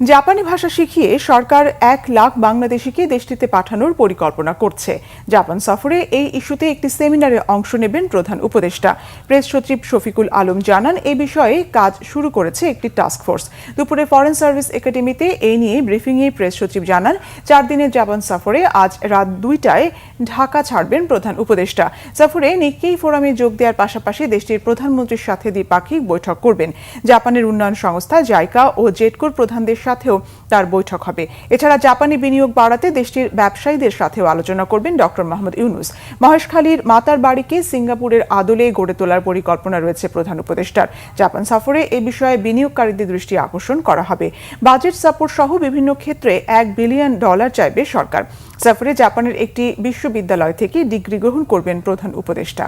জাপানি ভাষা শিখিয়ে সরকার 1 লাখ বাংলাদেশিকে দেশটিতে পাঠানোর পরিকল্পনা করছে। জাপান সফরে এই ইস্যুতে একটি সেমিনারে অংশ নেবেন প্রধান উপদেষ্টা। প্রেস সচিব শফিকুল আলম জানান, এ বিষয়ে কাজ শুরু করেছে একটি টাস্কফোর্স। দুপুরে ফরেন সার্ভিস একাডেমিতে এই নিয়ে ব্রিফিংয়ে প্রেস সচিব জানান, 4 দিনের জাপান সফরে আজ রাত 2টায় ঢাকা ছাড়বেন প্রধান উপদেষ্টা। সফরে নিক্কেই ফোরামে যোগ দেওয়ার পাশাপাশি দেশটির প্রধানমন্ত্রীর সাথে দ্বিপাক্ষিক বৈঠক করবেন। জাপানের উন্নয়ন সংস্থা জাইকা ও জেডকোর প্রধানদের সাথেও তার বৈঠক হবে। এছাড়া জাপানি বিনিয়োগ বাড়াতে দেশটির ব্যবসায়ীদের সাথেও আলোচনা করবেন ডক্টর মোহাম্মদ ইউনুস। মহেশখালীর মাতার বাড়িকে সিঙ্গাপুরের আদলে গড়ে তোলার পরিকল্পনা রয়েছে প্রধান উপদেষ্টার। জাপান সফরে এ বিষয়ে বিনিয়োগকারীদের দৃষ্টি আকর্ষণ করা হবে। বাজেট সাপোর্ট সহ বিভিন্ন ক্ষেত্রে $1 বিলিয়ন চাইবে সরকার। সফরে জাপানের একটি বিশ্ববিদ্যালয় থেকে ডিগ্রি গ্রহণ করবেন প্রধান উপদেষ্টা।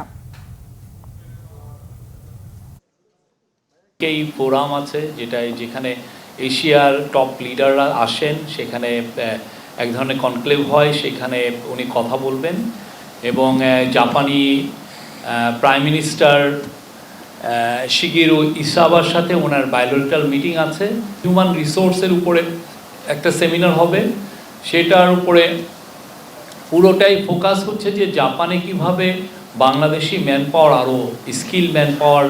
এই ফোরাম আছে যেখানে এশিয়ার টপ লিডাররা আসেন, সেখানে এক ধরনের কনক্লেভ হয়, সেখানে উনি কথা বলবেন এবং জাপানি প্রাইম মিনিস্টার শিগেরু ইসাবার সাথে ওনার বায়োলজিক্যাল মিটিং আছে। হিউম্যান রিসোর্সের উপরে একটা সেমিনার হবে, সেটার উপরে পুরোটাই ফোকাস হচ্ছে যে জাপানে কিভাবে বাংলাদেশি ম্যান পাওয়ার আরও স্কিল ম্যান পাওয়ার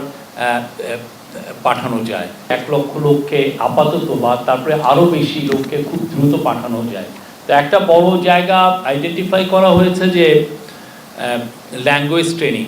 পাঠানো যায়। 1 লক্ষ লোককে আপাতত বা তারপরে আরও বেশি লোককে খুব দ্রুত পাঠানো যায়। তো একটা বড় জায়গা আইডেন্টিফাই করা হয়েছে যে ল্যাঙ্গুয়েজ ট্রেনিং।